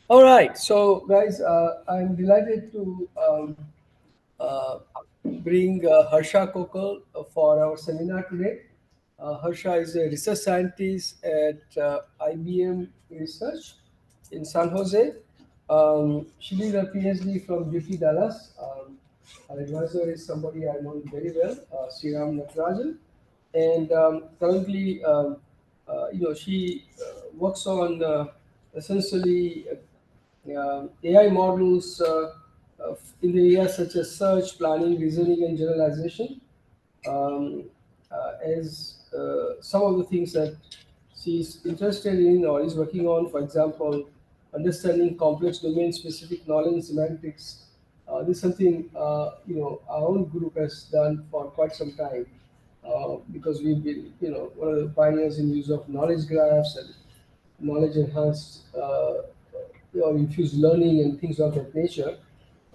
All right, so guys, I'm delighted to uh, bring Harsha Kokal for our seminar today. Harsha is a research scientist at IBM Research in San Jose. She did a PhD from UT Dallas. Her advisor is somebody I know very well, Sriram Natarajan, and currently, she works on essentially AI models in the areas such as search, planning, reasoning, and generalization. Um, as some of the things that she's interested in or is working on, for example, understanding complex domain-specific knowledge and semantics. This is something our own group has done for quite some time because we've been one of the pioneers in use of knowledge graphs and knowledge enhanced or infused learning and things of that nature.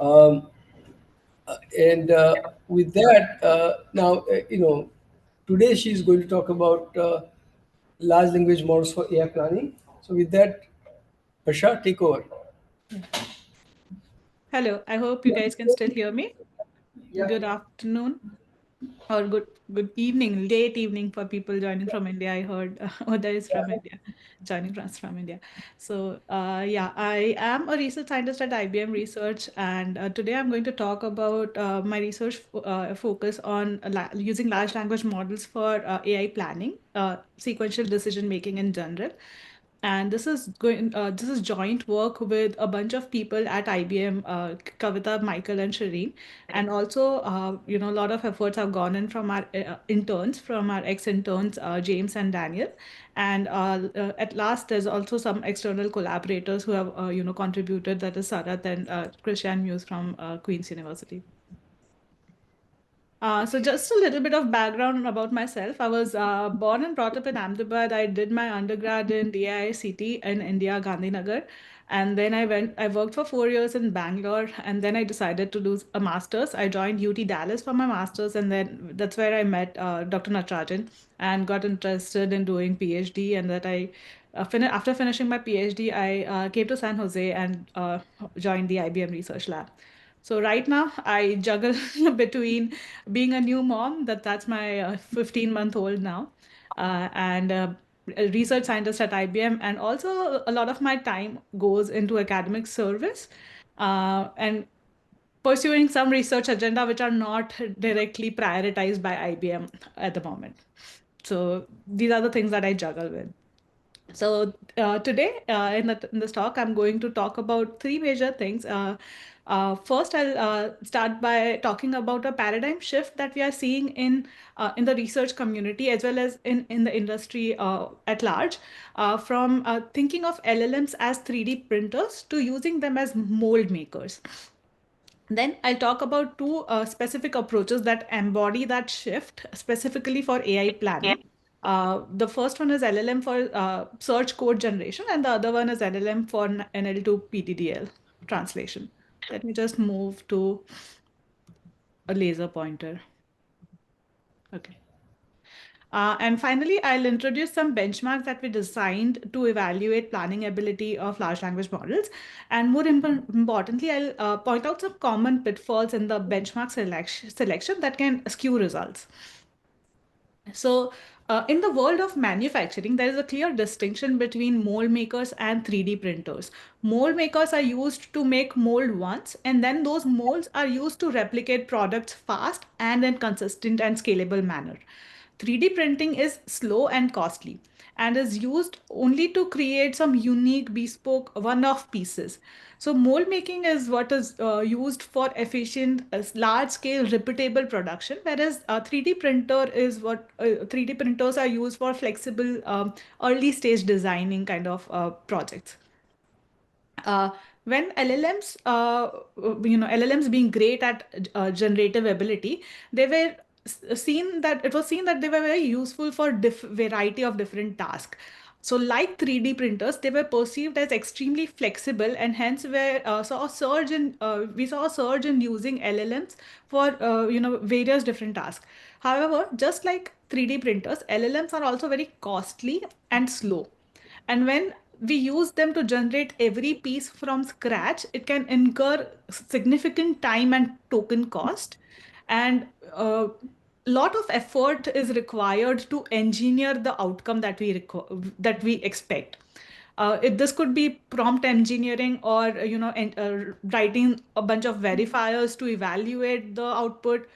Um, and with that, now, today she's going to talk about large language models for AI planning. So with that, Harsha, take over. Yeah. Hello, I hope you guys can still hear me. Yeah. Good afternoon or good evening, late evening for people joining from India. I heard Oda is from India, joining us from India. So yeah, I am a research scientist at IBM Research, and today I'm going to talk about my research focus on using large language models for AI planning, sequential decision making in general. And this is joint work with a bunch of people at IBM, Kavita, Michael, and Shireen. And also, a lot of efforts have gone in from our interns, from our ex-interns, James and Daniel. And at last, there's also some external collaborators who have, contributed. That is Sarat and Christian Muse from Queen's University. So just a little bit of background about myself. I was born and brought up in Ahmedabad. I did my undergrad in DIICT in India, Gandhinagar. And then I worked for 4 years in Bangalore. And then I decided to do a master's. I joined UT Dallas for my master's. And then that's where I met Dr. Natarajan and got interested in doing PhD. And that after finishing my PhD, I came to San Jose and joined the IBM Research Lab. So right now I juggle between being a new mom, that's my 15-month-old now, and a research scientist at IBM, and also a lot of my time goes into academic service and pursuing some research agenda which are not directly prioritized by IBM at the moment. So these are the things that I juggle with. So today in this talk, I'm going to talk about three major things. First, I'll start by talking about a paradigm shift that we are seeing in the research community as well as in the industry at large, from thinking of LLMs as 3D printers to using them as mold makers. Then I'll talk about two specific approaches that embody that shift specifically for AI planning. The first one is LLM for search code generation, and the other one is LLM for NL to PTDL translation. Let me just move to a laser pointer. Okay. And finally, I'll introduce some benchmarks that we designed to evaluate planning ability of large language models. And more importantly, I'll point out some common pitfalls in the benchmark selection that can skew results. So, in the world of manufacturing, there is a clear distinction between mold makers and 3D printers. Mold makers are used to make mold once, and then those molds are used to replicate products fast and in consistent and scalable manner. 3D printing is slow and costly and is used only to create some unique, bespoke, one off pieces. So, mold making is what is used for efficient, large scale, repeatable production, whereas 3D printer is what 3D printers are used for flexible, early stage designing kind of projects. Uh, when LLMs being great at generative ability, they were it was seen that they were very useful for variety of different tasks. So, like 3D printers, they were perceived as extremely flexible, and hence we saw a surge in using LLMs for various different tasks. However, just like 3D printers, LLMs are also very costly and slow. And when we use them to generate every piece from scratch, it can incur significant time and token cost. And a lot of effort is required to engineer the outcome that that we expect. This could be prompt engineering, or writing a bunch of verifiers to evaluate the output,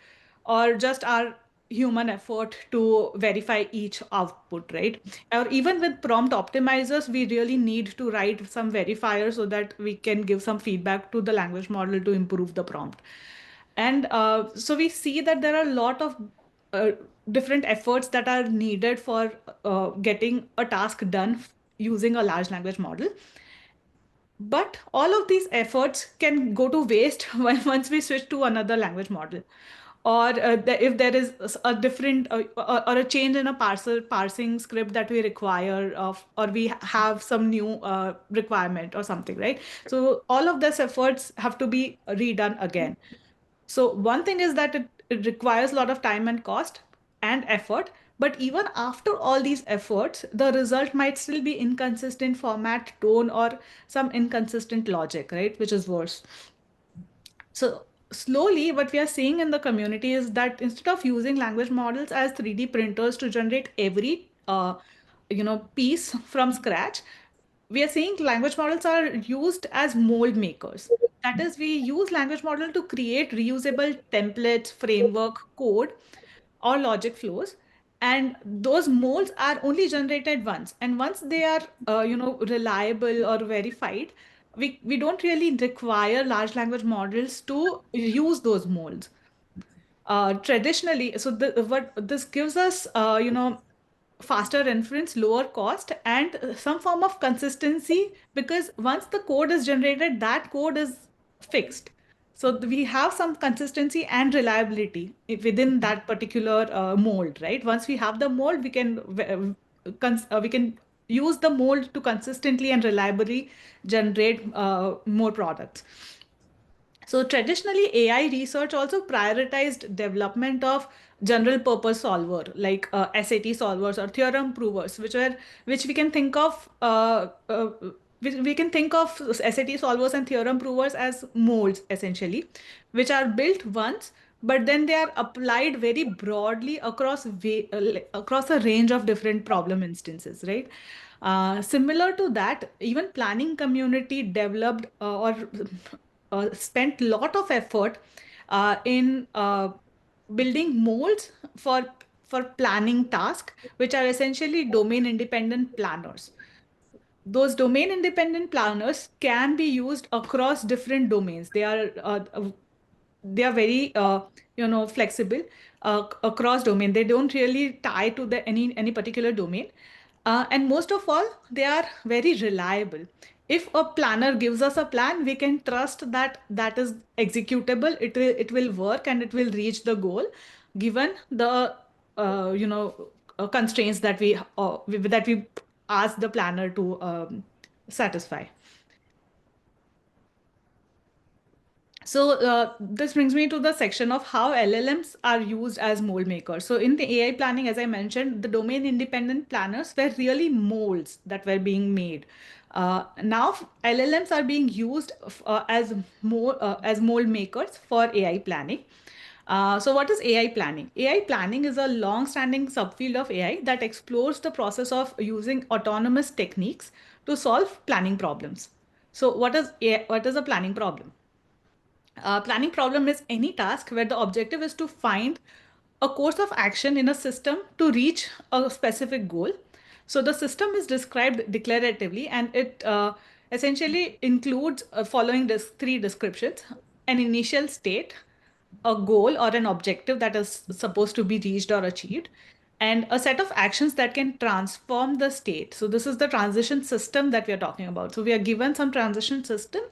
or just our human effort to verify each output, right? Or even with prompt optimizers, we really need to write some verifiers so that we can give some feedback to the language model to improve the prompt. And so we see that there are a lot of uh, different efforts that are needed for getting a task done using a large language model. But all of these efforts can go to waste once we switch to another language model, or if there is a different or a change in a parsing script that we require of, or we have some new requirement or something, right? So all of these efforts have to be redone again. So one thing is that it requires a lot of time and cost and effort. But even after all these efforts, the result might still be inconsistent format, tone, or some inconsistent logic, right? Which is worse. So slowly, what we are seeing in the community is that instead of using language models as 3D printers to generate every piece from scratch, we are seeing language models are used as mold makers. That is, we use language model to create reusable templates, framework, code, or logic flows. And those molds are only generated once. And once they are, reliable or verified, we don't really require large language models to use those molds. Traditionally, so what this gives us, faster inference, lower cost, and some form of consistency, because once the code is generated, that code is fixed. So we have some consistency and reliability within that particular mold, right? Once we have the mold, we can use the mold to consistently and reliably generate more products. So traditionally, AI research also prioritized development of general purpose solver like SAT solvers or theorem provers, which we can think of we can think of SAT solvers and theorem provers as molds essentially, which are built once, but then they are applied very broadly across a range of different problem instances, right? Similar to that, even planning community developed or spent lot of effort in building molds for planning tasks, which are essentially domain independent planners. Those domain independent planners can be used across different domains. They are very flexible across domain. They don't really tie to the any particular domain, and most of all, they are very reliable. If a planner gives us a plan, we can trust that that is executable. It will work and it will reach the goal, given the constraints that we ask the planner to satisfy. So this brings me to the section of how LLMs are used as mold makers. So in the AI planning, as I mentioned, the domain independent planners were really molds that were being made. Now LLMs are being used as mold makers for AI planning. So what is AI planning? AI planning is a long-standing subfield of AI that explores the process of using autonomous techniques to solve planning problems. So what is a planning problem? Planning problem is any task where the objective is to find a course of action in a system to reach a specific goal. So the system is described declaratively, and it essentially includes following this three descriptions: an initial state, a goal or an objective that is supposed to be reached or achieved, and a set of actions that can transform the state. So this is the transition system that we are talking about. So we are given some transition system,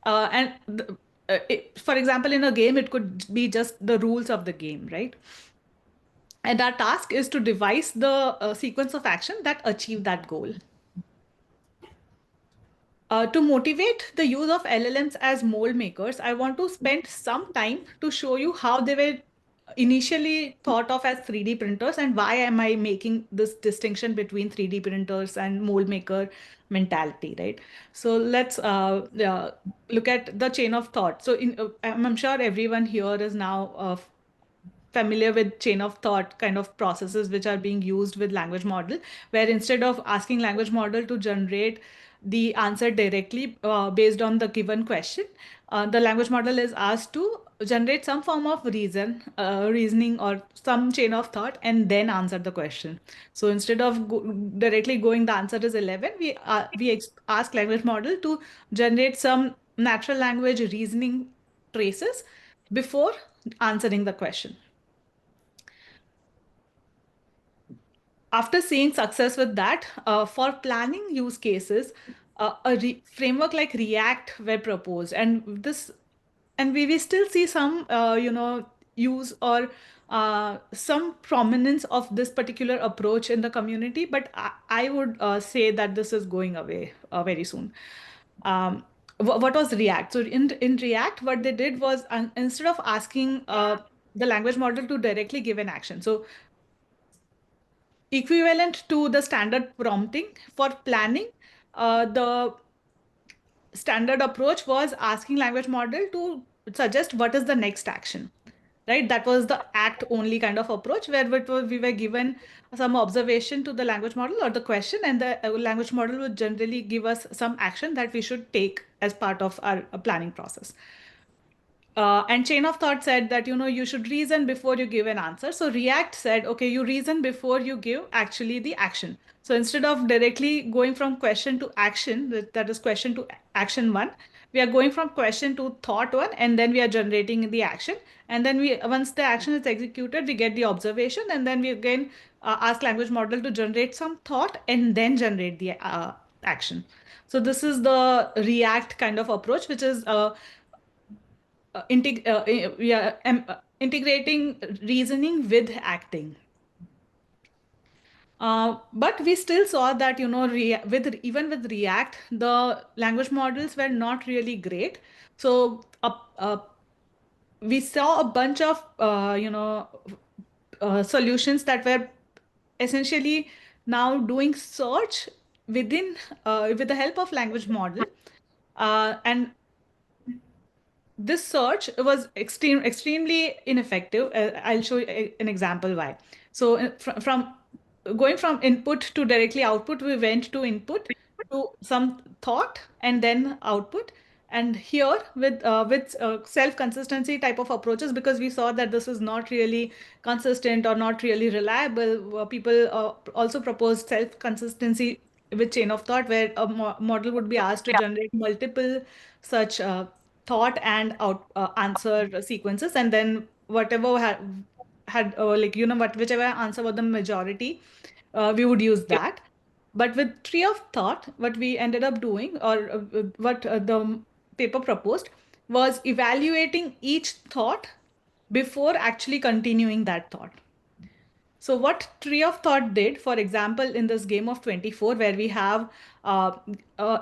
for example, in a game, it could be just the rules of the game, right? And our task is to devise the sequence of action that achieve that goal. To motivate the use of LLMs as mold makers, I want to spend some time to show you how they were initially thought of as 3D printers, and why am I making this distinction between 3D printers and mold maker mentality, right? So let's look at the chain of thought. So I'm sure everyone here is now familiar with chain of thought kind of processes which are being used with language model, where instead of asking language model to generate the answer directly based on the given question, the language model is asked to generate some form of reasoning or some chain of thought and then answer the question. So instead of directly going the answer is 11, ask language model to generate some natural language reasoning traces before answering the question. After seeing success with that, for planning use cases, framework like React were proposed, and we still see some use or some prominence of this particular approach in the community, but I would say that this is going away very soon. Um, what was React? So in React, what they did was instead of asking the language model to directly give an action, so equivalent to the standard prompting for planning, the standard approach was asking language model to suggest what is the next action, right? That was the act only kind of approach, where we were given some observation to the language model or the question, and the language model would generally give us some action that we should take as part of our planning process. And chain of thought said that you should reason before you give an answer. So React said, okay, you reason before you give actually the action. So instead of directly going from question to action, that is question to action one, we are going from question to thought one, and then we are generating the action. And then once the action is executed, we get the observation, and then we again ask language model to generate some thought and then generate the action. So this is the React kind of approach, which is integrating reasoning with acting. But we still saw that, even with React, the language models were not really great. So we saw a bunch of, solutions that were essentially now doing search with the help of language model. And this search was extremely ineffective. I'll show you an example why. So from going from input to directly output, we went to input to some thought and then output. And here with self-consistency type of approaches, because we saw that this is not really consistent or not really reliable, people also proposed self-consistency with chain of thought, where a model would be asked to generate multiple such thought and answer sequences, and then whatever had whichever answer was the majority, we would use that. But with tree of thought, what we ended up doing, or what the paper proposed, was evaluating each thought before actually continuing that thought. So what Tree of Thought did, for example, in this game of 24, where we have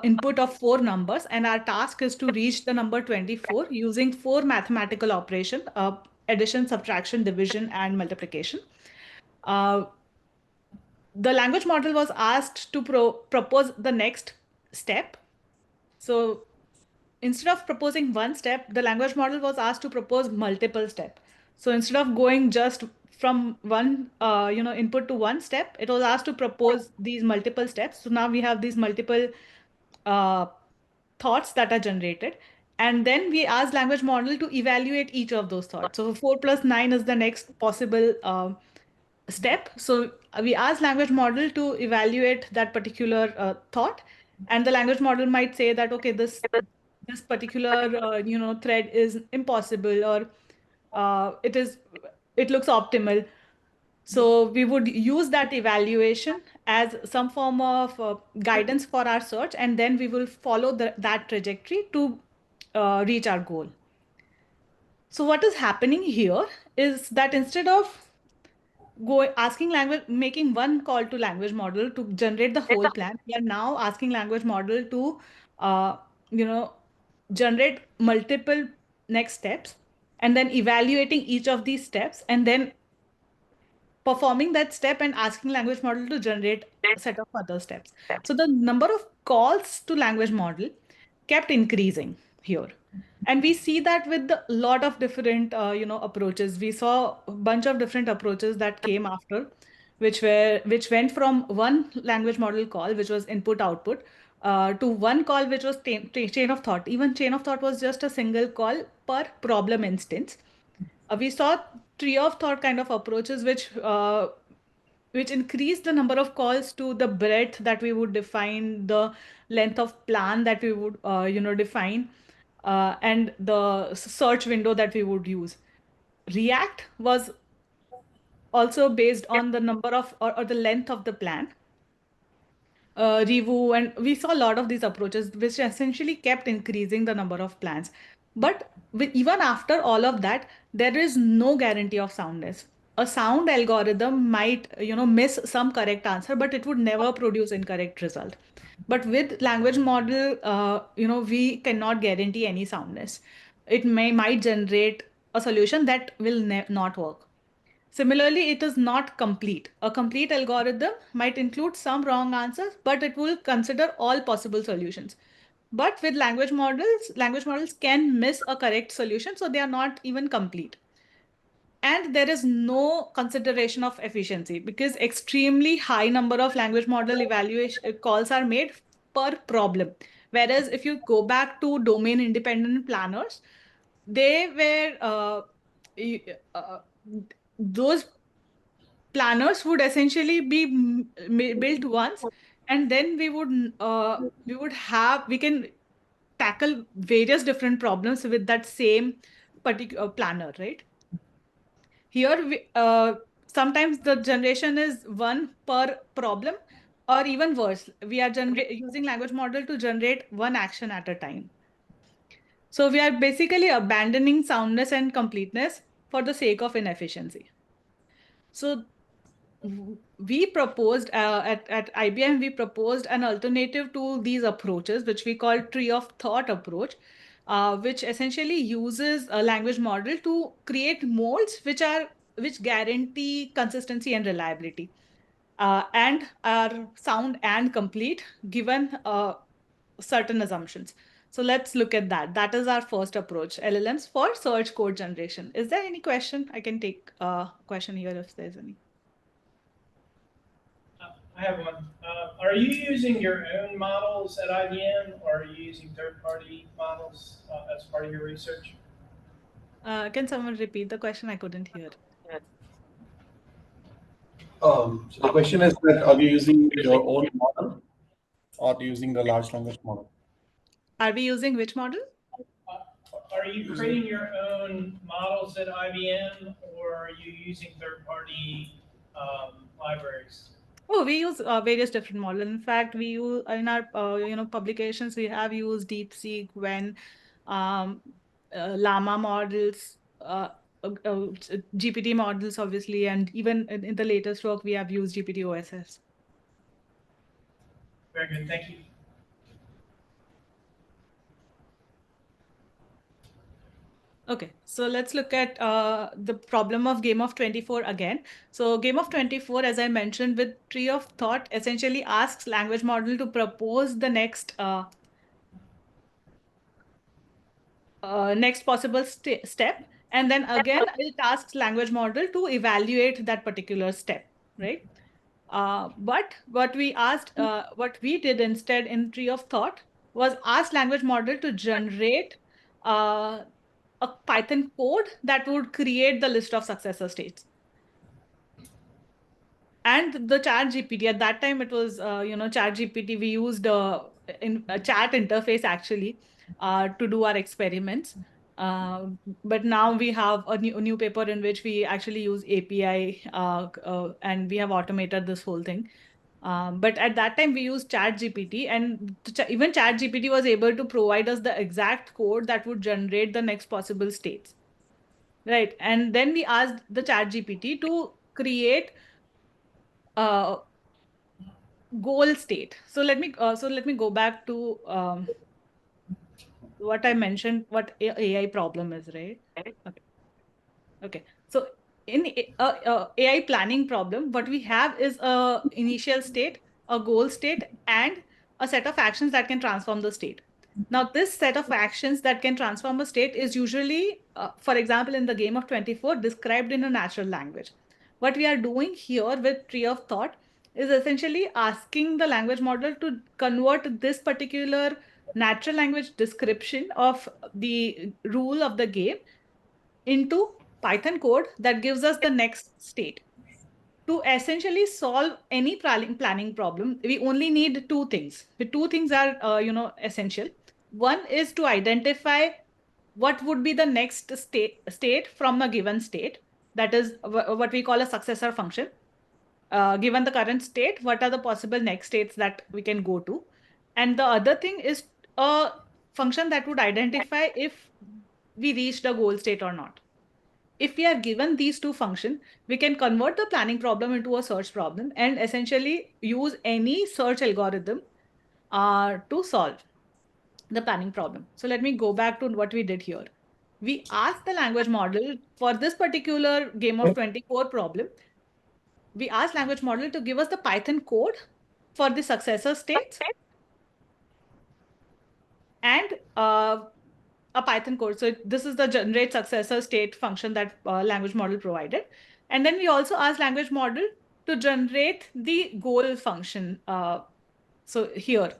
input of 4 numbers, and our task is to reach the number 24 using 4 mathematical operations: addition, subtraction, division, and multiplication. Uh, the language model was asked to propose the next step. So instead of proposing one step, the language model was asked to propose multiple steps. So instead of going just from one input to one step, it was asked to propose these multiple steps. So now we have these multiple uh, thoughts that are generated. And then we ask language model to evaluate each of those thoughts. So 4 plus 9 is the next possible step. So we ask language model to evaluate that particular thought, and the language model might say that, okay, this particular thread is impossible, or it looks optimal. So we would use that evaluation as some form of guidance for our search, and then we will follow that trajectory to reach our goal. So what is happening here is that instead of making one call to language model to generate the whole plan, we are now asking language model to, uh, you know, generate multiple next steps. and then evaluating each of these steps, and then performing that step and asking language model to generate a set of other steps. So the number of calls to language model kept increasing here. And we see that with a lot of different approaches. We saw a bunch of different approaches that came after, which went from one language model call, which was input output, to one call which was chain of thought. Even chain of thought was just a single call per problem instance. We saw tree of thought kind of approaches, which increased the number of calls to the breadth that we would define, the length of plan that we would define, and the search window that we would use. React was also based on the number of or the length of the plan. Revu, and we saw a lot of these approaches, which essentially kept increasing the number of plans. But even after all of that, there is no guarantee of soundness. A sound algorithm might, miss some correct answer, but it would never produce incorrect result. But with language model, we cannot guarantee any soundness. It might generate a solution that will not work. Similarly, it is not complete. A complete algorithm might include some wrong answers, but it will consider all possible solutions. But with language models can miss a correct solution, so they are not even complete. And there is no consideration of efficiency because extremely high number of language model evaluation calls are made per problem. Whereas if you go back to domain independent planners, they were those planners would essentially be built once, and then we can tackle various different problems with that same particular planner, right? Here, sometimes the generation is one per problem, or even worse, we are using language model to generate one action at a time. So we are basically abandoning soundness and completeness for the sake of inefficiency. So we proposed at IBM, we proposed an alternative to these approaches, which we call tree of thought approach, which essentially uses a language model to create molds which guarantee consistency and reliability, and are sound and complete given certain assumptions. So let's look at that. That is our first approach, LLMs for search code generation. Is there any question? I can take a question here if there's any. I have one. Are you using your own models at IBM, or are you using third-party models as part of your research? Can someone repeat the question? I couldn't hear. So the question is that are you using your own model or using the large language model? Are we using which model? Are you creating your own models at IBM, or are you using third-party libraries? Oh, we use various different models. In fact, we use in our publications, we have used DeepSeek, when Llama models, GPT models, obviously, and even in the latest work, we have used GPT OSS. Very good, thank you. Okay, so let's look at the problem of Game of 24 again. So Game of 24, as I mentioned, with tree of thought, essentially asks language model to propose the next next possible step. And then again, it asks language model to evaluate that particular step, right? But what we did instead in tree of thought was ask language model to generate a Python code that would create the list of successor states. And the ChatGPT, at that time, it was, ChatGPT, we used in a chat interface actually to do our experiments. But now we have a new paper in which we actually use API and we have automated this whole thing. But at that time, we used ChatGPT, and even ChatGPT was able to provide us the exact code that would generate the next possible states. Right. And then we asked the ChatGPT to create a goal state. So let me go back to what I mentioned, what AI problem is, right? Okay. Okay. So in AI planning problem, what we have is a initial state, a goal state, and a set of actions that can transform the state. Now, this set of actions that can transform a state is usually, for example, in the game of 24, described in a natural language. What we are doing here with Tree of Thought is essentially asking the language model to convert this particular natural language description of the rule of the game into Python code that gives us the next state. To essentially solve any planning problem, we only need two things. The two things are, essential. One is to identify what would be the next state from a given state. That is what we call a successor function. Given the current state, what are the possible next states that we can go to? And the other thing is a function that would identify if we reached a goal state or not. If we are given these two functions, we can convert the planning problem into a search problem and essentially use any search algorithm to solve the planning problem. So let me go back to what we did here. We asked the language model for this particular game of 24 problem. We asked language model to give us the Python code for the successor states and a Python code. So this is the generate successor state function that language model provided. And then we also asked language model to generate the goal function. So here,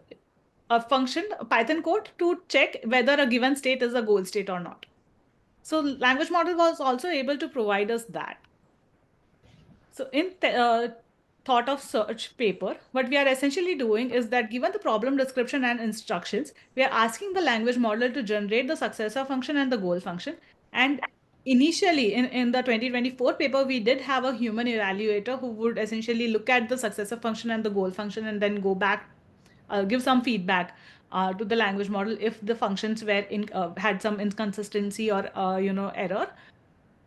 a function, a Python code to check whether a given state is a goal state or not. So language model was also able to provide us that. So in thought of search paper, what we are essentially doing is that given the problem description and instructions, we are asking the language model to generate the successor function and the goal function. And initially in the 2024 paper, we did have a human evaluator who would essentially look at the successor function and the goal function and then go back, give some feedback to the language model if the functions were had some inconsistency or error.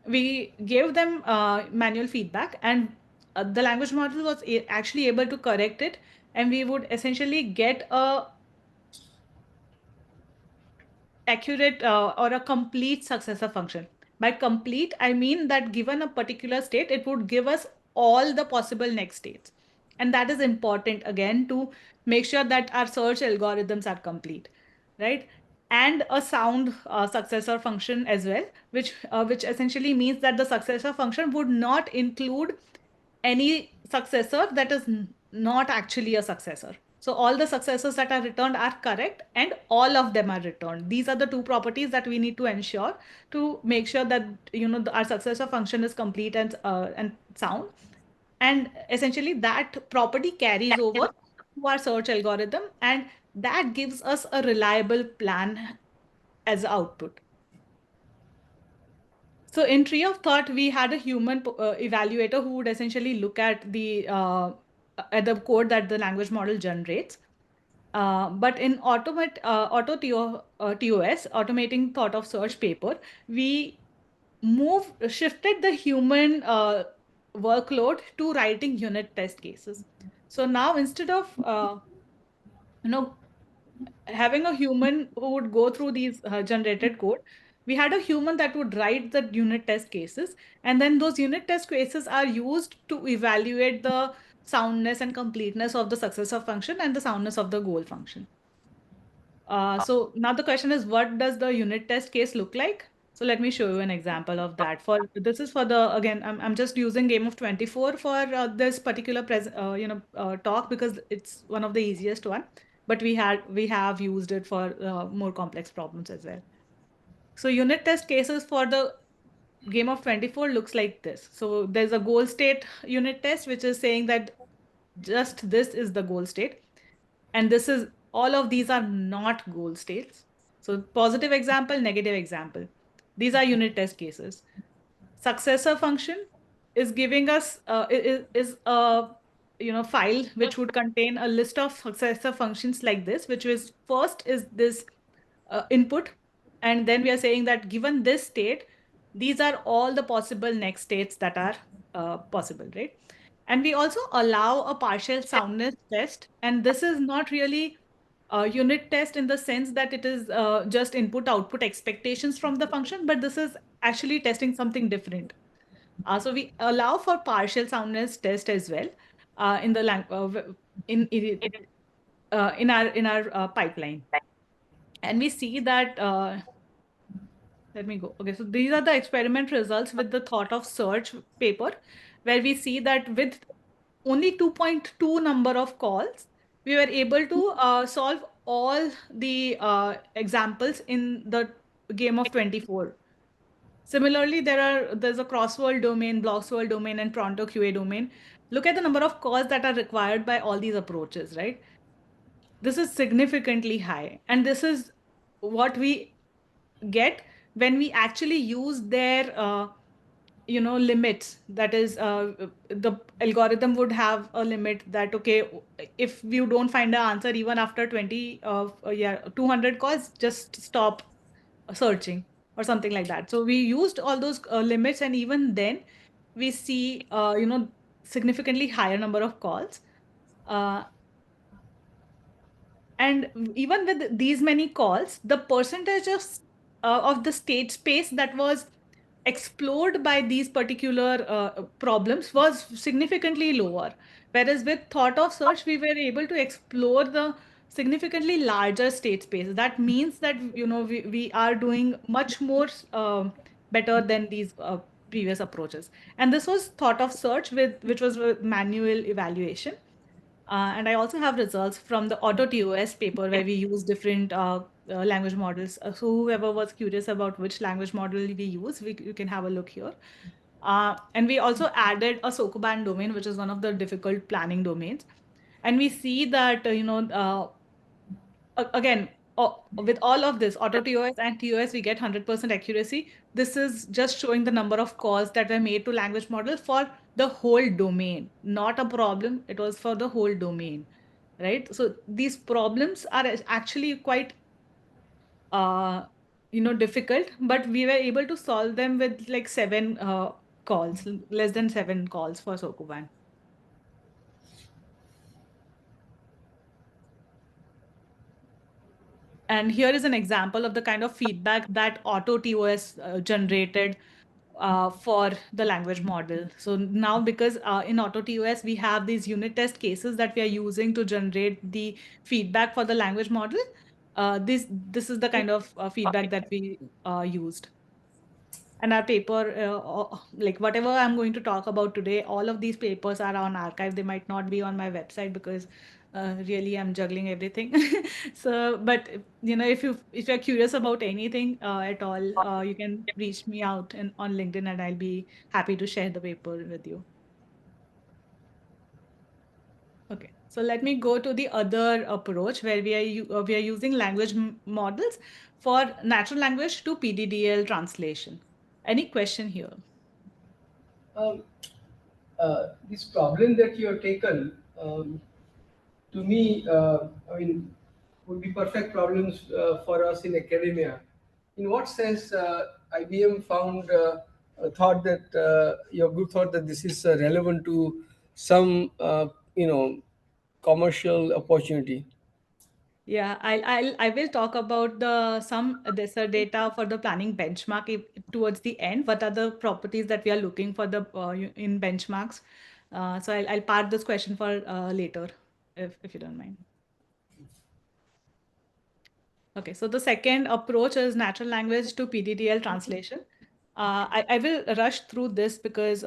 We gave them manual feedback, and the language model was actually able to correct it, and we would essentially get a accurate or a complete successor function. By complete, I mean that given a particular state, it would give us all the possible next states. And that is important again to make sure that our search algorithms are complete, right? And a sound successor function as well, which essentially means that the successor function would not include any successor that is not actually a successor. So all the successors that are returned are correct and all of them are returned. These are the two properties that we need to ensure to make sure that our successor function is complete and sound. And essentially that property carries over to our search algorithm, and that gives us a reliable plan as output. So in Tree of Thought, we had a human evaluator who would essentially look at the code that the language model generates. But in TOS, automating thought of search paper, we shifted the human workload to writing unit test cases. So now instead of having a human who would go through these generated code, we had a human that would write the unit test cases, and then those unit test cases are used to evaluate the soundness and completeness of the successor function and the soundness of the goal function. So now the question is, what does the unit test case look like? So let me show you an example of that. This is for the, again, I'm just using Game of 24 for this particular talk because it's one of the easiest one. But we have used it for more complex problems as well. So unit test cases for the Game of 24 looks like this. So there's a goal state unit test, which is saying that just this is the goal state. And all of these are not goal states. So positive example, negative example. These are unit test cases. Successor function is giving us is a file which would contain a list of successor functions like this, which is first is this input, and then we are saying that given this state, these are all the possible next states that are possible, right? And we also allow a partial soundness test, and this is not really a unit test in the sense that it is just input output expectations from the function, but this is actually testing something different. So we allow for partial soundness test as well in the in our pipeline, and we see that. Let me go. Okay, so these are the experiment results with the thought of search paper, where we see that with only 2.2 number of calls, we were able to solve all the examples in the game of 24. Similarly, there's a crossword domain, Bloxworld domain, and Pronto QA domain. Look at the number of calls that are required by all these approaches, right? This is significantly high, and this is what we get when we actually use their limits. That is, the algorithm would have a limit that, okay, if you don't find an answer even after 200 calls, just stop searching or something like that. So we used all those limits, and even then we see significantly higher number of calls. And even with these many calls, the percentage of the state space that was explored by these particular problems was significantly lower. Whereas with thought of search, we were able to explore the significantly larger state space. That means that we are doing much more better than these previous approaches. And this was thought of search which was with manual evaluation. And I also have results from the AutoTOS paper where we use different language models. So whoever was curious about which language model we use, you can have a look here. And we also added a Sokoban domain, which is one of the difficult planning domains. And we see that, again, with all of this, AutoTOS and TOS, we get 100% accuracy. This is just showing the number of calls that were made to language model for the whole domain, not a problem. It was for the whole domain, right? So these problems are actually quite, difficult, but we were able to solve them with like 7 calls, less than 7 calls for Sokoban. And here is an example of the kind of feedback that AutoTOS generated for the language model. So now, because in AutoTOS, we have these unit test cases that we are using to generate the feedback for the language model. This is the kind of feedback that we used. And our paper, like whatever I'm going to talk about today, all of these papers are on arXiv. They might not be on my website because really I'm juggling everything. So, but if you're curious about anything at all, you can reach me out on LinkedIn, and I'll be happy to share the paper with you. Okay, so let me go to the other approach where we are using language models for natural language to PDDL translation. Any question here? This problem that you have taken, to me, I mean, would be perfect problems for us in academia. In what sense IBM thought that your group thought that this is relevant to some commercial opportunity? Yeah, I will talk about some lesser data for the planning benchmark towards the end. What are the properties that we are looking for in benchmarks? So I'll park this question for later, if you don't mind. Okay, so the second approach is natural language to PDDL translation. I will rush through this because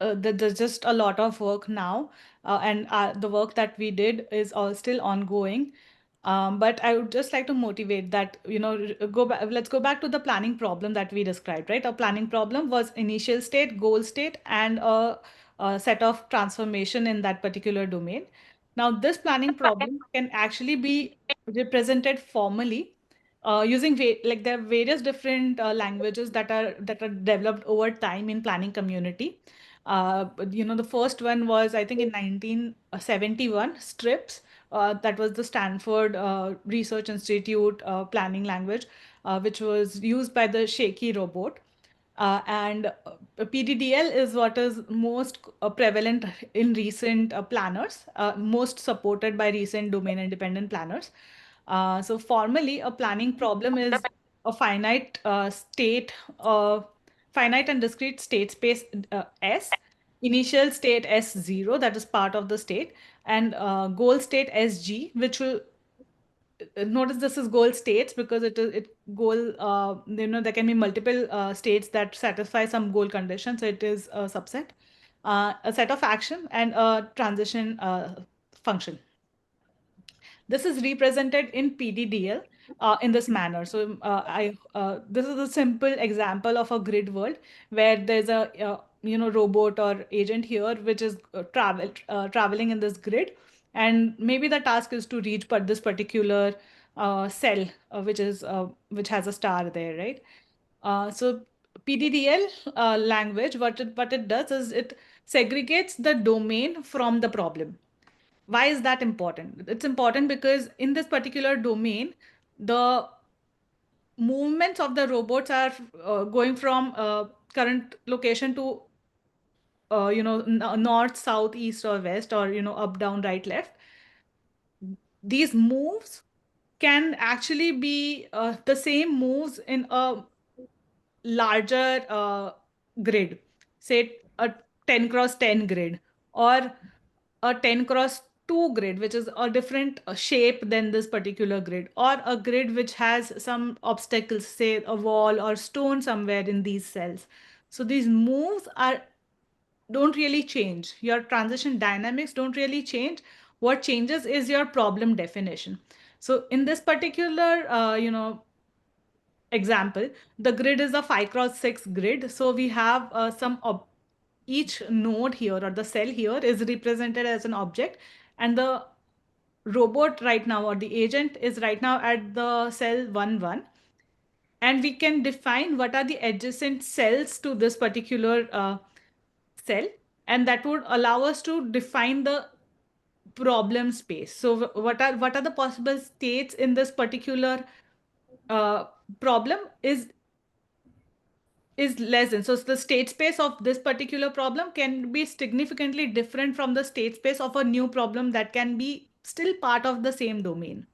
there's just a lot of work now, and the work that we did is all still ongoing. But I would just like to motivate that, let's go back to the planning problem that we described, right? A planning problem was initial state, goal state, and a set of transformation in that particular domain. Now, this planning problem can actually be represented formally using like there are various different languages that are developed over time in planning community. The first one was, I think, in 1971, STRIPS. That was the Stanford Research Institute planning language, which was used by the Shaky robot. And PDDL is what is most prevalent in recent planners, most supported by recent domain independent planners. So formally, a planning problem is a finite finite and discrete state space S, initial state S0, that is part of the state, and goal state SG, which will notice this is goal states because it goal there can be multiple states that satisfy some goal condition, so it is a subset, a set of action and a transition function. This is represented in PDDL in this manner. So this is a simple example of a grid world where there's a robot or agent here which is traveling in this grid, and maybe the task is to reach this particular cell which has a star there, right? So PDDL language, what it does is it segregates the domain from the problem. Why is that important? It's important because in this particular domain, the movements of the robots are going from current location to north, south, east, or west, or up, down, right, left. These moves can actually be the same moves in a larger grid, say a 10 cross 10 grid, or a 10 cross 2 grid, which is a different shape than this particular grid, or a grid which has some obstacles, say a wall or stone somewhere in these cells. So these moves don't really change. Your transition dynamics don't really change. What changes is your problem definition. So in this particular, example, the grid is a 5 cross 6 grid. So we have each node here or the cell here is represented as an object, and the robot right now or the agent is right now at the cell 1 1, and we can define what are the adjacent cells to this particular cell, and that would allow us to define the problem space. So what are the possible states in this particular problem is less than. So the state space of this particular problem can be significantly different from the state space of a new problem that can be still part of the same domain,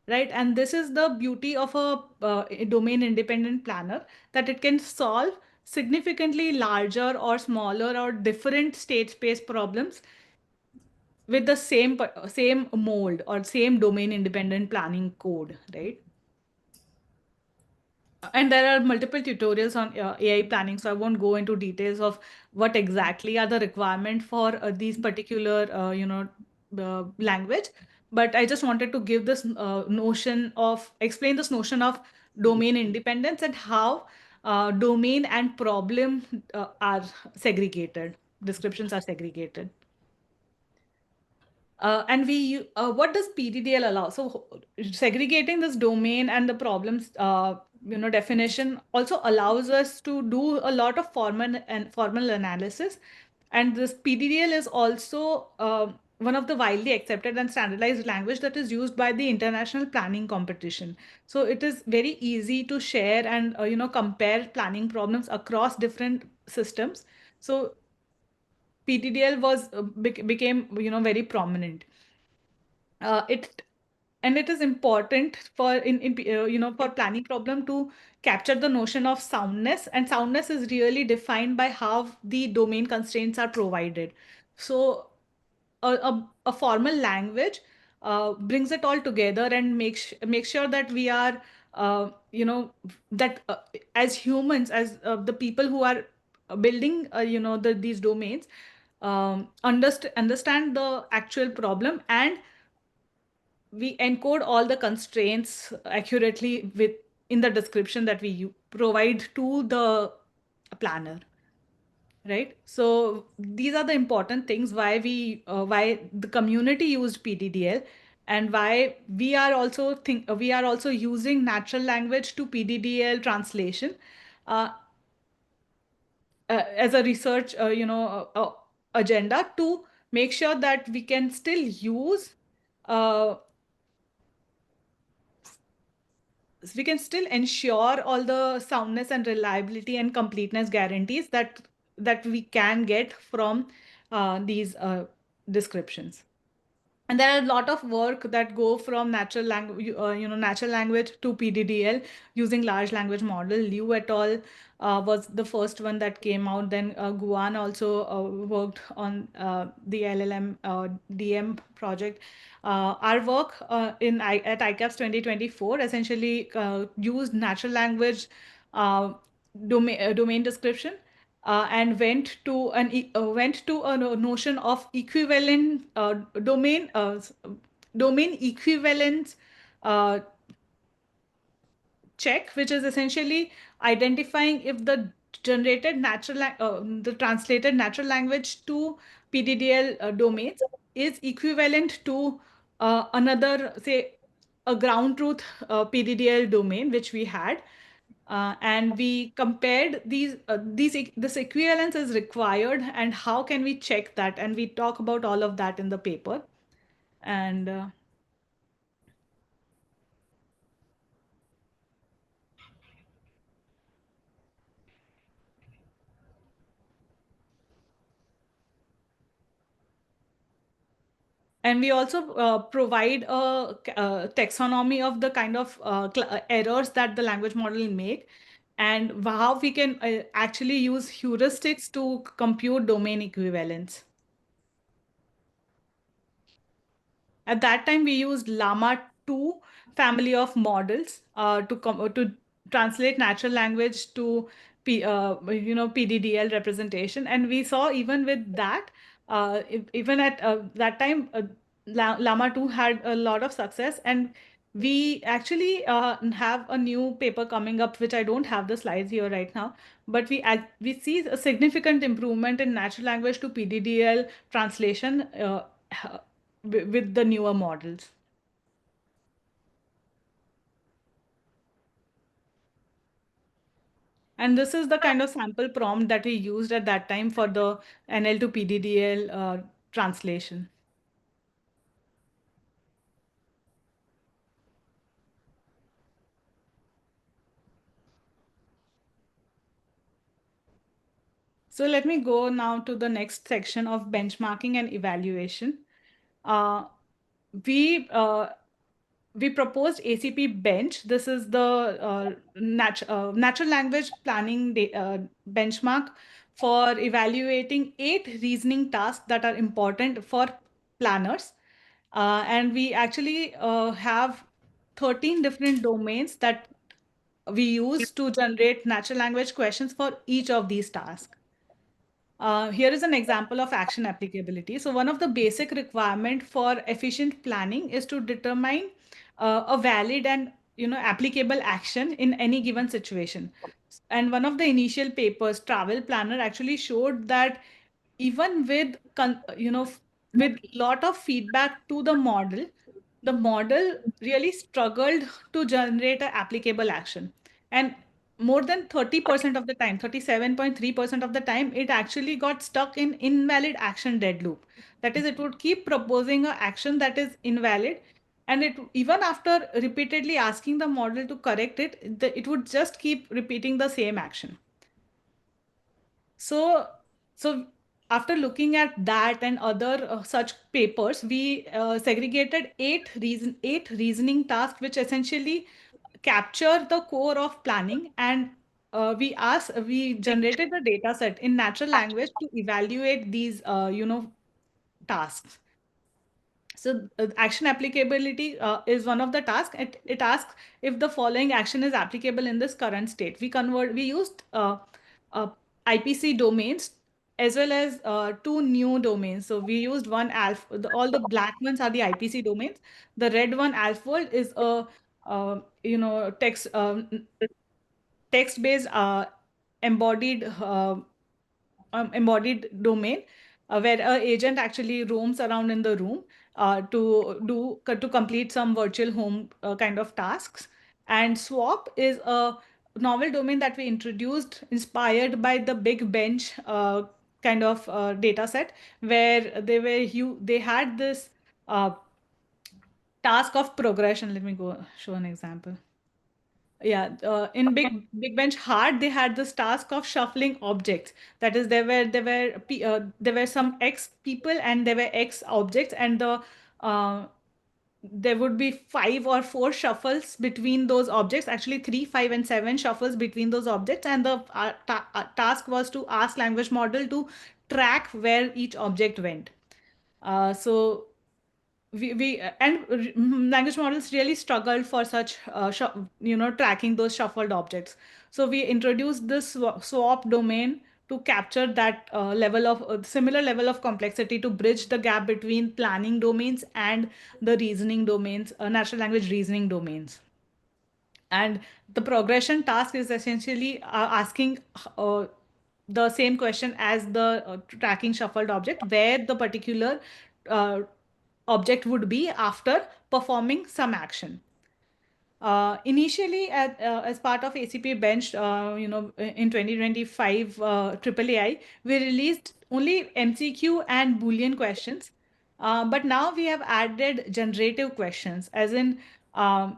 right? And this is the beauty of a domain independent planner, that it can solve significantly larger or smaller or different state space problems with the same mold or same domain independent planning code, right? And there are multiple tutorials on AI planning, so I won't go into details of what exactly are the requirement for these particular, language. But I just wanted to give this explain this notion of domain independence and how domain and problem are segregated, descriptions are segregated. What does PDDL allow? So segregating this domain and the problems, definition also allows us to do a lot of formal analysis. And this PDDL is also one of the widely accepted and standardized language that is used by the international planning competition. So it is very easy to share and compare planning problems across different systems. So PDDL became very prominent. It and it is important for for planning problem to capture the notion of soundness, and soundness is really defined by how the domain constraints are provided. So a formal language brings it all together and makes sure that we are that as humans, as the people who are building these domains, understand the actual problem, and we encode all the constraints accurately in the description that we provide to the planner, right? So these are the important things why the community used PDDL, and why we are also using natural language to PDDL translation as a research agenda, to make sure that we can still use we can still ensure all the soundness and reliability and completeness guarantees that we can get from these descriptions. And there are a lot of work that go from natural language, natural language to PDDL using large language model. Liu et al. Was the first one that came out. Then Guan also worked on the LLM DM project. Our work at ICAPS 2024 essentially used natural language domain description and went to a notion of equivalent domain equivalence uh, check, which is essentially identifying if the the translated natural language to PDDL domains is equivalent to another, say, a ground truth PDDL domain, which we had. And we compared this equivalence is required and how can we check that, and we talk about all of that in the paper. And we also provide a taxonomy of the kind of errors that the language model make, and how we can actually use heuristics to compute domain equivalence. At that time, we used Llama 2 family of models to translate natural language to PDDL representation. And we saw even with that, even at that time, Llama 2 had a lot of success. And we actually have a new paper coming up, which I don't have the slides here right now, but we see a significant improvement in natural language to PDDL translation with the newer models. And this is the kind of sample prompt that we used at that time for the NL to PDDL translation. So let me go now to the next section of benchmarking and evaluation. We proposed ACP Bench. This is the natural language planning benchmark for evaluating 8 reasoning tasks that are important for planners. And we actually have 13 different domains that we use to generate natural language questions for each of these tasks. Here is an example of action applicability. So one of the basic requirement for efficient planning is to determine a valid and applicable action in any given situation. And one of the initial papers, Travel Planner, actually showed that even with lot of feedback to the model really struggled to generate an applicable action. And more than 30% of the time, 37.3% of the time, it actually got stuck in invalid action dead loop. That is, it would keep proposing an action that is invalid, and it even after repeatedly asking the model to correct it, it would just keep repeating the same action. So after looking at that and other such papers, we segregated eight reasoning tasks, which essentially capture the core of planning. And we generated a data set in natural language to evaluate these tasks. So action applicability is one of the tasks. It asks if the following action is applicable in this current state. We used IPC domains as well as 2 new domains. So we used one alpha, all the black ones are the IPC domains. The red one, AlphaWorld, is a text-based embodied embodied domain where an agent actually roams around in the room to complete some virtual home kind of tasks. And Swap is a novel domain that we introduced inspired by the Big Bench kind of data set, where they had this task of progression. Let me go show an example. Yeah, in Big Bench Hard, they had this task of shuffling objects. That is, there were some X people and there were X objects, and there would be 5 or 4 shuffles between those objects, actually 3, 5, and 7 shuffles between those objects. And the task was to ask language model to track where each object went. So we and language models really struggled for such tracking those shuffled objects. So we introduced this swap domain to capture that level of similar level of complexity, to bridge the gap between planning domains and the reasoning domains, natural language reasoning domains. And the progression task is essentially asking the same question as the tracking shuffled object, where the particular uh, object would be after performing some action. Initially, as part of ACP Bench, in 2025 AAAI, we released only MCQ and Boolean questions. But now we have added generative questions, as in,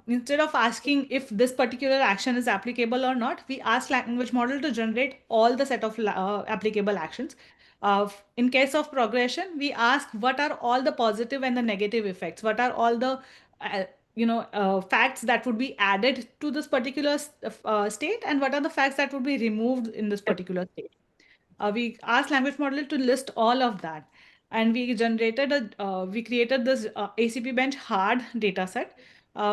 instead of asking if this particular action is applicable or not, we ask language model to generate all the set of applicable actions. In case of progression, we ask what are all the positive and the negative effects, what are all the facts that would be added to this particular state, and what are the facts that would be removed in this particular state. We asked language model to list all of that, and we created this ACP Bench hard data set,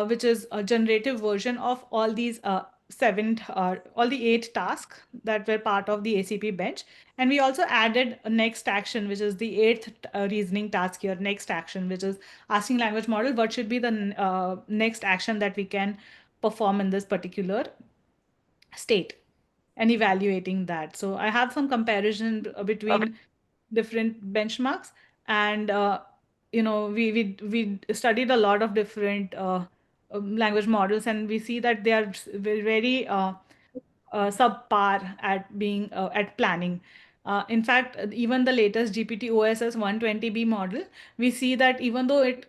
which is a generative version of all these all the 8 tasks that were part of the ACP Bench. And we also added a next action, which is the 8th reasoning task here, next action, which is asking language model what should be the next action that we can perform in this particular state, and evaluating that. So I have some comparison between different benchmarks, and we studied a lot of different language models, and we see that they are very subpar at being at planning. In fact, even the latest GPT OSS 120B model, we see that even though it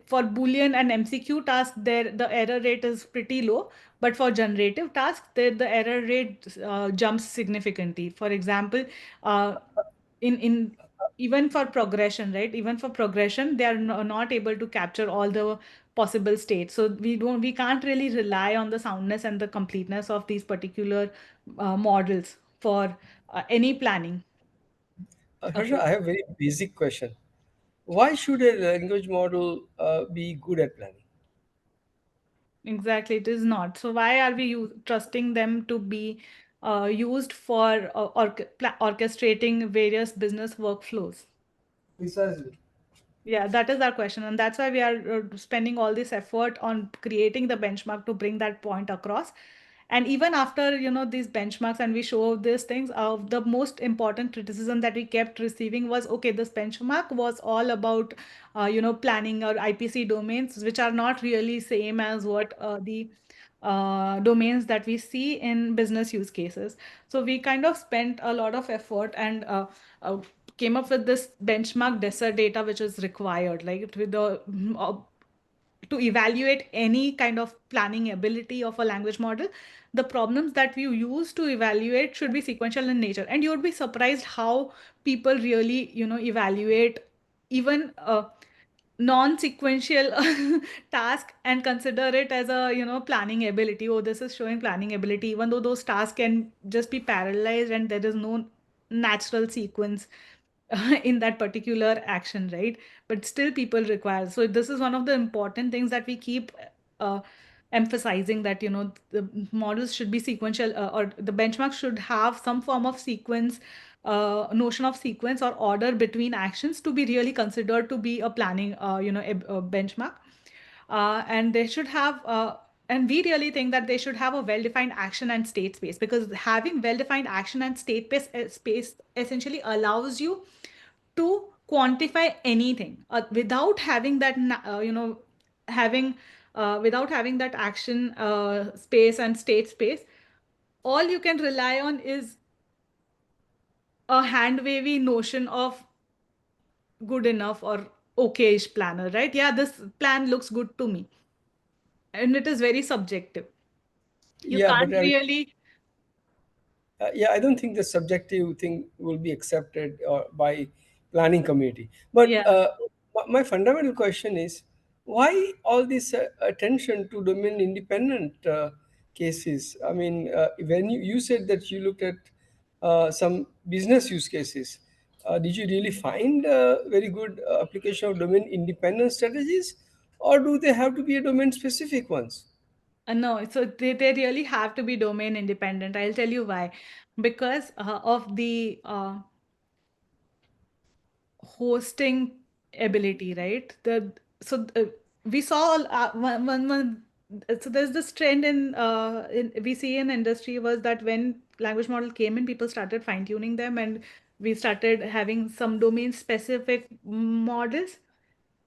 for Boolean and MCQ tasks, there the error rate is pretty low, but for generative tasks, the error rate jumps significantly. For example, in even for progression, right? Even for progression, they are not able to capture all the possible states. So we can't really rely on the soundness and the completeness of these particular models for any planning. Harsha, I have a very basic question. Why should a language model be good at planning? Exactly, it is not. So why are we trusting them to be used for orchestrating various business workflows? Precisely. Yeah, that is our question. And that's why we are spending all this effort on creating the benchmark to bring that point across. And even after, these benchmarks, and we show these things, the most important criticism that we kept receiving was, okay, this benchmark was all about, planning or IPC domains, which are not really same as what the domains that we see in business use cases. So we kind of spent a lot of effort and came up with this benchmark desert data, which is required, like with the to evaluate any kind of planning ability of a language model. The problems that you use to evaluate should be sequential in nature, and you would be surprised how people really, evaluate even non-sequential task and consider it as a planning ability. Oh, this is showing planning ability, even though those tasks can just be parallelized and there is no natural sequence in that particular action, right? But still people require. So this is one of the important things that we keep uh, emphasizing, that the models should be sequential, or the benchmark should have some form of sequence, notion of sequence or order between actions to be really considered to be a planning a benchmark. And they should have and we really think that they should have a well-defined action and state space, because having well-defined action and state space essentially allows you to quantify anything without having that having without having that action space and state space. All you can rely on is a hand wavy notion of good enough or okay-ish planner, right? Yeah, this plan looks good to me, and it is very subjective. You Yeah, but can't really. yeah, I don't think the subjective thing will be accepted by planning community. But Yeah. my fundamental question is why all this attention to domain independent cases? I mean, when you said that you looked at some business use cases, did you really find very good application of domain independent strategies, or do they have to be a domain specific ones? No, so they really have to be domain independent. I'll tell you why. Because of the hosting ability, right? We saw so there's this trend in we see in industry was that when language model came in, people started fine tuning them, and we started having some domain specific models.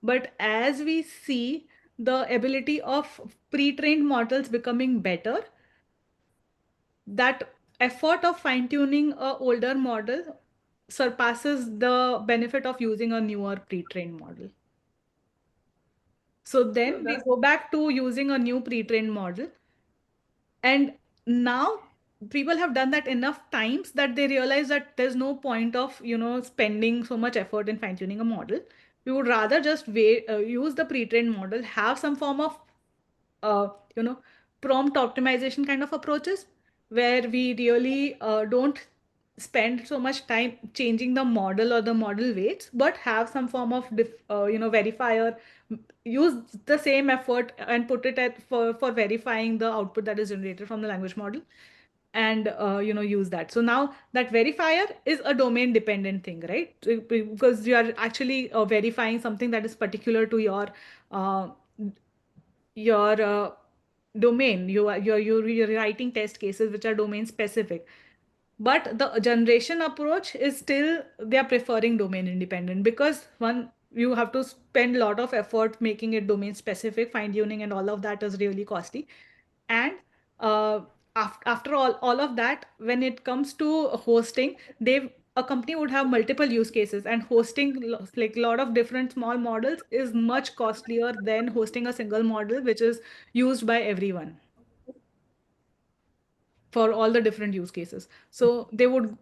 But as we see the ability of pre-trained models becoming better, that effort of fine tuning a older model surpasses the benefit of using a newer pre-trained model. So No, then we that's go back to using a new pre-trained model. And now people have done that enough times that they realize that there's no point of, spending so much effort in fine-tuning a model. We would rather just use the pre-trained model, have some form of, uh, you know, prompt optimization kind of approaches where we really don't spend so much time changing the model or the model weights, but have some form of verifier, use the same effort and put it for verifying the output that is generated from the language model, and use that. So now that verifier is a domain dependent thing, right? Because you are actually verifying something that is particular to uh, your domain. You're writing test cases which are domain specific, but the generation approach is still, they are preferring domain independent, because one, you have to spend a lot of effort making it domain specific, fine tuning and all of that is really costly. And uh, after all of that, when it comes to hosting, they a company would have multiple use cases, and hosting like a lot of different small models is much costlier than hosting a single model which is used by everyone for all the different use cases. So they would,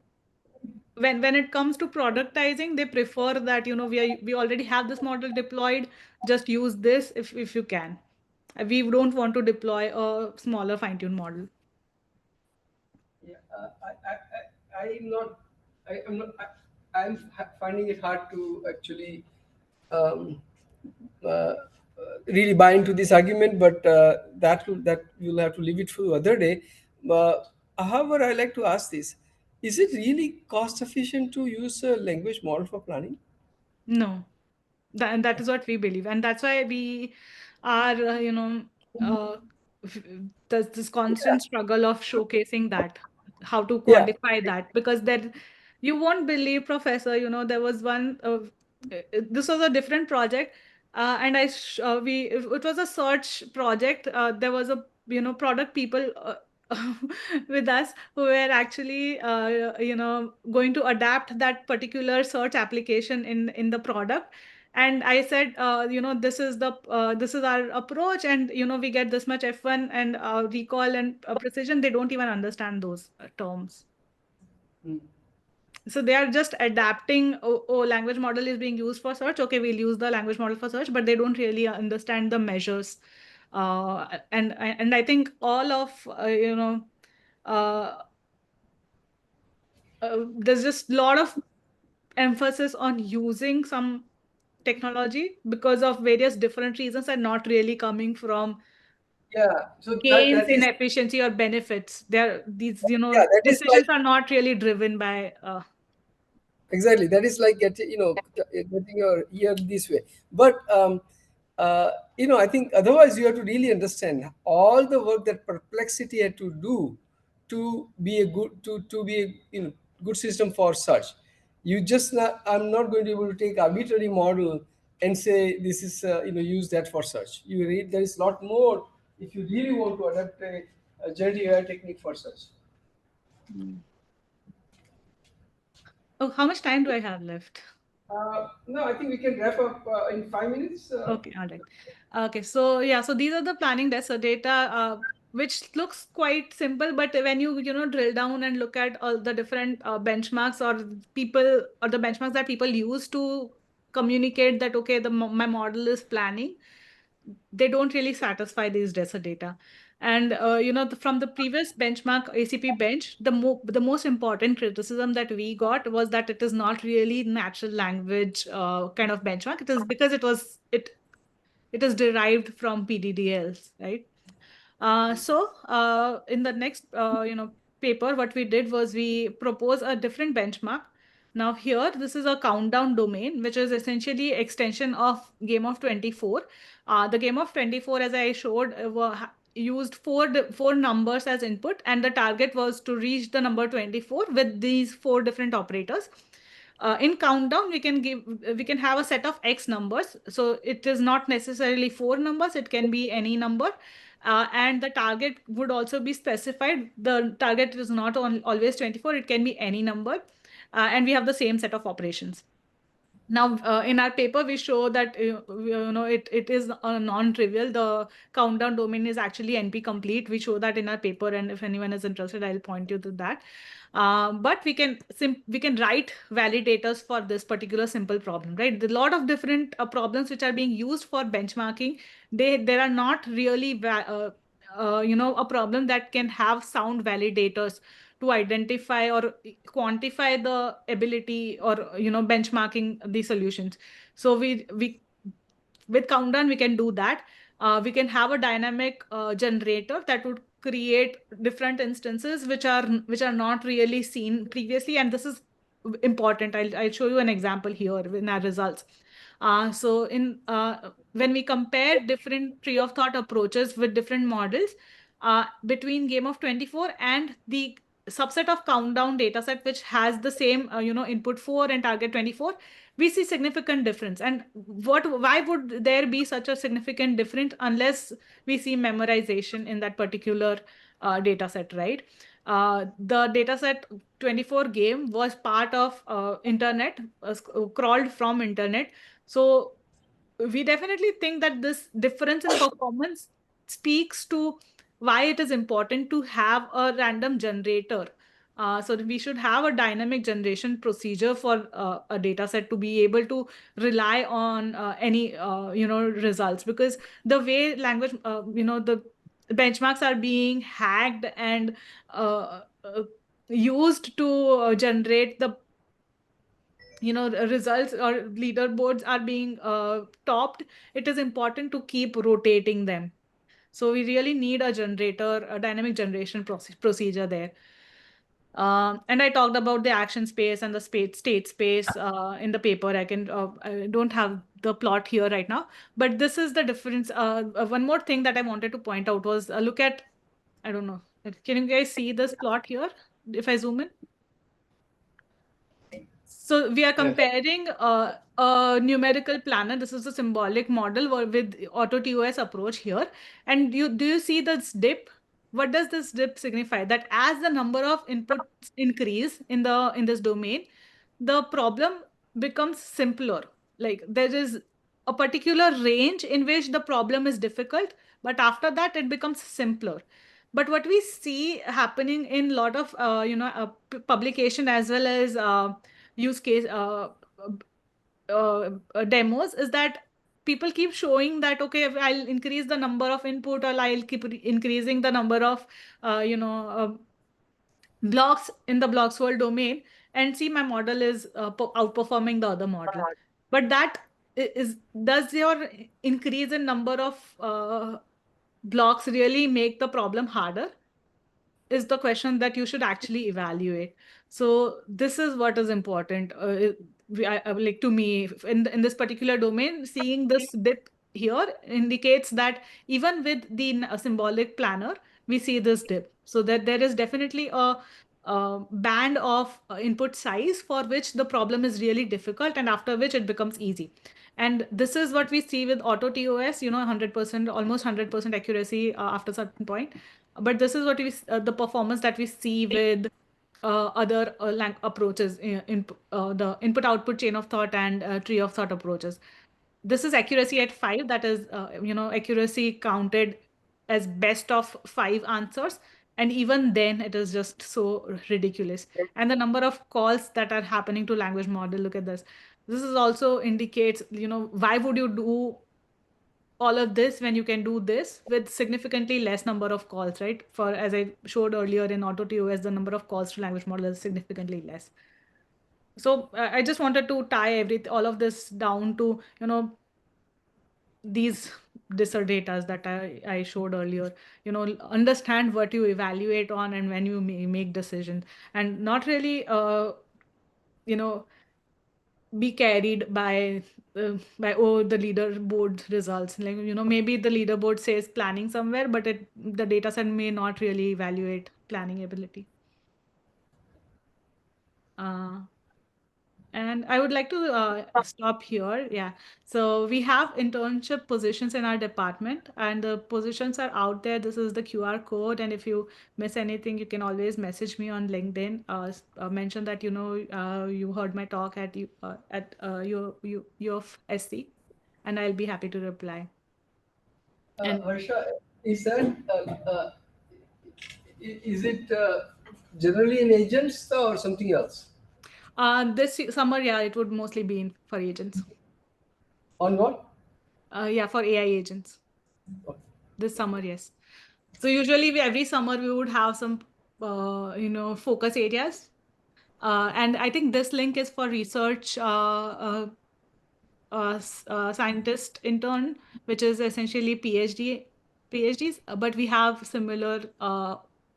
when it comes to productizing, they prefer that, we already have this model deployed, just use this if you can. We don't want to deploy a smaller fine-tuned model. Yeah, I'm not. I'm not. Finding it hard to actually um, really buy into this argument, but that you'll have to leave it for the other day. However, I like to ask this: is it really cost efficient to use a language model for planning? No, that is what we believe, and that's why we are, uh, f- there's this Yeah, constant struggle of showcasing that, how to yeah, quantify that, because then you won't believe, Professor. There was one. This was a different project, and it was a search project. There was a product people. With us who were actually going to adapt that particular search application in the product. And I said, this is our approach, and we get this much F1 and recall and precision. They don't even understand those terms. mm, So they are just adapting. Oh, language model is being used for search, okay, we'll use the language model for search, but they don't really understand the measures. And I think all of uh, there's just a lot of emphasis on using some technology because of various different reasons, and not really coming from yeah. So gains that in is, efficiency or benefits. These yeah, that is like decisions are not really driven by exactly, that is like getting, getting your ear this way. But uh, I think otherwise you have to really understand all the work that Perplexity had to do to be a good system for search. You just not, I'm not going to be able to take arbitrary model and say this is use that for search. You read, there is a lot more if you really want to adapt a generative AI technique for search. Mm. Oh, how much time do I have left? No, I think we can wrap up in 5 minutes. Okay, all right. Okay, so yeah, so these are the planning desert data, which looks quite simple, but when you drill down and look at all the different benchmarks or the benchmarks that people use to communicate that, okay, my model is planning, they don't really satisfy these DESA data. And from the previous benchmark ACP bench, the most important criticism that we got was that it is not really natural language kind of benchmark. It is because it is derived from PDDLs, right? So in the next paper, what we did was we propose a different benchmark. Now here, this is a countdown domain, which is essentially extension of Game of 24. The Game of 24, as I showed, used four numbers as input, and the target was to reach the number 24 with these 4 different operators. In countdown, we can have a set of X numbers. So it is not necessarily 4 numbers, it can be any number. And the target would also be specified. The target is not always 24, it can be any number. And we have the same set of operations. Now, in our paper, we show that it is non-trivial. The countdown domain is actually NP complete. We show that in our paper, and if anyone is interested, I'll point you to that. But we can write validators for this particular simple problem, right? There are a lot of different problems which are being used for benchmarking. There are not really a problem that can have sound validators to identify or quantify the ability or benchmarking the solutions. So we with countdown we can do that. We can have a dynamic generator that would create different instances which are not really seen previously, and this is important. I'll show you an example here in our results. So when we compare different tree of thought approaches with different models between Game of 24 and the subset of countdown dataset which has the same input 4 and target 24, we see significant difference. And why would there be such a significant difference unless we see memorization in that particular dataset, right? The dataset 24 game was part of internet, crawled from internet. So we definitely think that this difference in performance speaks to why it is important to have a random generator. So we should have a dynamic generation procedure for a data set to be able to rely on any results, because the way language the benchmarks are being hacked and used to generate the results, or leaderboards are being topped, it is important to keep rotating them. So we really need a generator, a dynamic generation procedure there. And I talked about the action space and the state space in the paper. I don't have the plot here right now, but this is the difference. One more thing that I wanted to point out was look at, I don't know, can you guys see this plot here if I zoom in? So we are comparing a numerical planner. This is a symbolic model with AutoTOS approach here. And do you see this dip? What does this dip signify? That as the number of inputs increase in this domain, the problem becomes simpler. Like there is a particular range in which the problem is difficult, but after that it becomes simpler. But what we see happening in a lot of publication as well as use case demos is that people keep showing that, okay, I'll increase the number of input, or I'll keep increasing the number of blocks in the blocks world domain, and see my model is outperforming the other model. But that does your increase in number of blocks really make the problem harder? Is the question that you should actually evaluate. So this is what is important. Like to me, in this particular domain, seeing this dip here indicates that even with the symbolic planner, we see this dip. So that there is definitely a band of input size for which the problem is really difficult, and after which it becomes easy. And this is what we see with AutoTOS, 100%, almost 100% accuracy after a certain point. But this is what the performance that we see with other approaches in the input-output chain of thought and tree of thought approaches. This is accuracy at 5. That is, accuracy counted as best of 5 answers. And even then, it is just so ridiculous. And the number of calls that are happening to language model, look at this. This is also indicates, why would you do all of this when you can do this with significantly less number of calls, right? For, as I showed earlier in AutoTOS, the number of calls to language model is significantly less. So I just wanted to tie all of this down to, these data that I showed earlier, understand what you evaluate on and when you make decisions, and not really, you know, be carried by the leaderboard results. Like, maybe the leaderboard says planning somewhere, but the data set may not really evaluate planning ability. And I would like to stop here. Yeah. So we have internship positions in our department, and the positions are out there. This is the QR code. And if you miss anything, you can always message me on LinkedIn. Mention that you heard my talk at U of SC, and I'll be happy to reply. And Harsha, is that is it generally in agents or something else? this summer, yeah, it would mostly be for agents. On what? Yeah, for AI agents. Okay. This summer, yes. So usually every summer we would have some, focus areas. And I think this link is for research scientist intern, which is essentially PhDs, but we have similar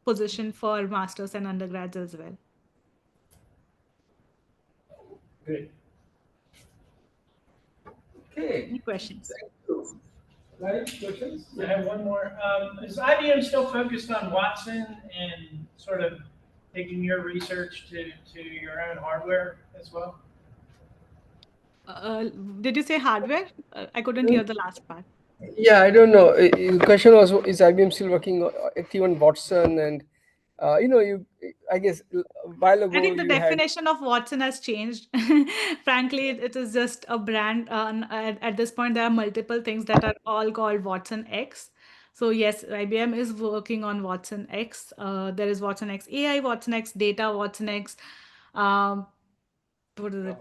position for masters and undergrads as well. Great. Okay. Any questions? Thank you. Right? Questions? I have one more. Is IBM still focused on Watson and sort of taking your research to your own hardware as well? Did you say hardware? I couldn't hear the last part. Yeah, I don't know. The question was, is IBM still working active on Watson? And I guess a while ago I think the you had. definition of Watson has changed. Frankly, it is just a brand. At this point, there are multiple things that are all called Watson X. So yes, IBM is working on Watson X. There is Watson X AI, Watson X Data, Watson X. What is it?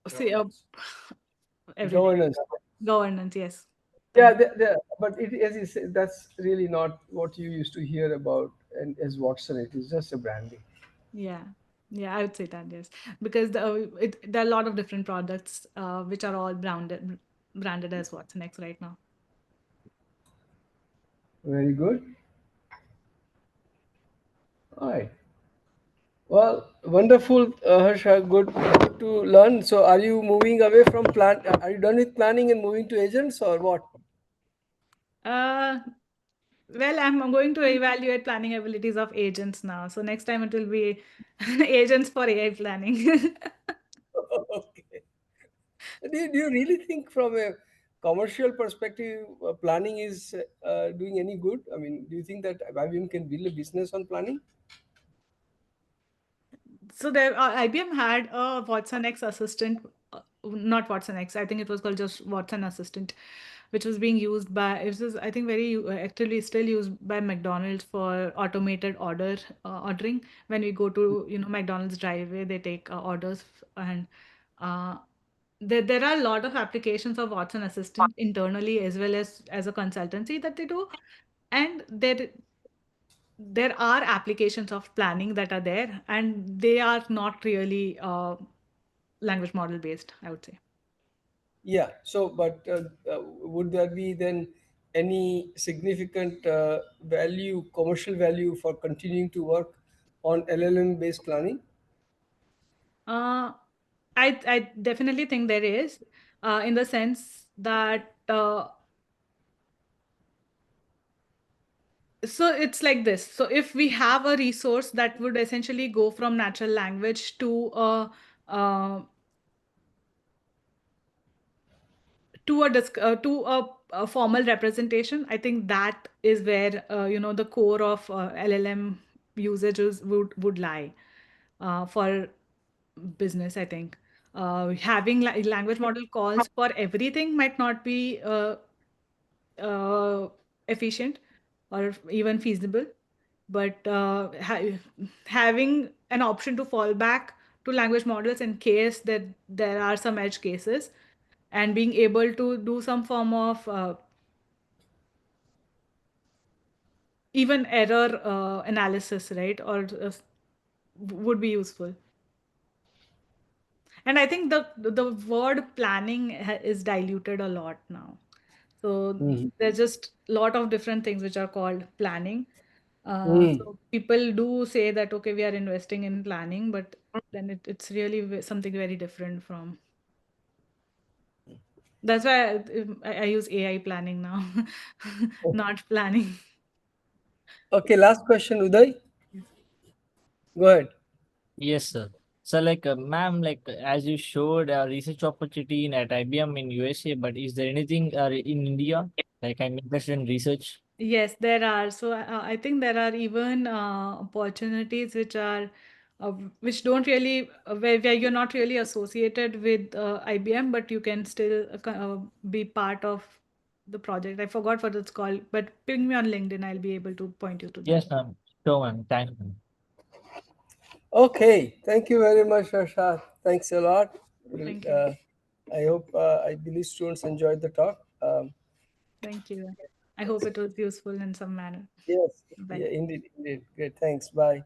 See, everything. Governance. Governance, yes. Yeah, but as you say, that's really not what you used to hear about and as Watson. It is just a branding. Yeah. Yeah, I would say that, yes. Because there are a lot of different products which are all branded as Watson X right now. Very good. All right. Well, wonderful, Harsha. Good to learn. So, are you moving away from plan? Are you done with planning and moving to agents, or what? Well, I'm going to evaluate planning abilities of agents now. So next time it will be agents for AI planning. Okay. Do you really think, from a commercial perspective, planning is doing any good? I mean, do you think that IBM can build a business on planning? So IBM had a Watson X assistant, not Watson X. I think it was called just Watson Assistant, which was being used by. It was, I think, very actually still used by McDonald's for automated ordering. When we go to McDonald's driveway, they take orders, and uh, there are a lot of applications of Watson Assistant internally as well as a consultancy that they do, and there are applications of planning that are there, and they are not really language model based, I would say. Yeah. So, but would there be then any significant value, commercial value, for continuing to work on LLM based planning? uh, I definitely think there is, in the sense that so it's like this. So if we have a resource that would essentially go from natural language uh, to a formal representation, I think that is where the core of LLM usages would lie for business. I think having language model calls for everything might not be uh, efficient or even feasible, but having an option to fall back language models in case that there are some edge cases, and being able to do some form of even error analysis, right? Or would be useful. And I think the word planning is diluted a lot now. So there's just a lot of different things which are called planning. So people do say that, okay, we are investing in planning, but then it's really something very different from. That's why I use AI planning now, not planning. Okay, last question, Uday. Yes. Go ahead. Yes, sir. So, like, ma'am, like, as you showed a research opportunity at IBM in USA, but is there anything in India? Like, I'm interested in research. Yes, there are. So I think there are even opportunities which don't really where you're not really associated with IBM, but you can still be part of the project. I forgot what it's called, but ping me on LinkedIn. I'll be able to point you to that. Yes, ma'am. Sure, ma'am. Thanks, ma'am. Okay, thank you very much, Harsha. Thanks a lot. Thank you. I believe students enjoyed the talk. Thank you. I hope it was useful in some manner. Yes, Bye. yeah, indeed, indeed. Great, thanks. Bye.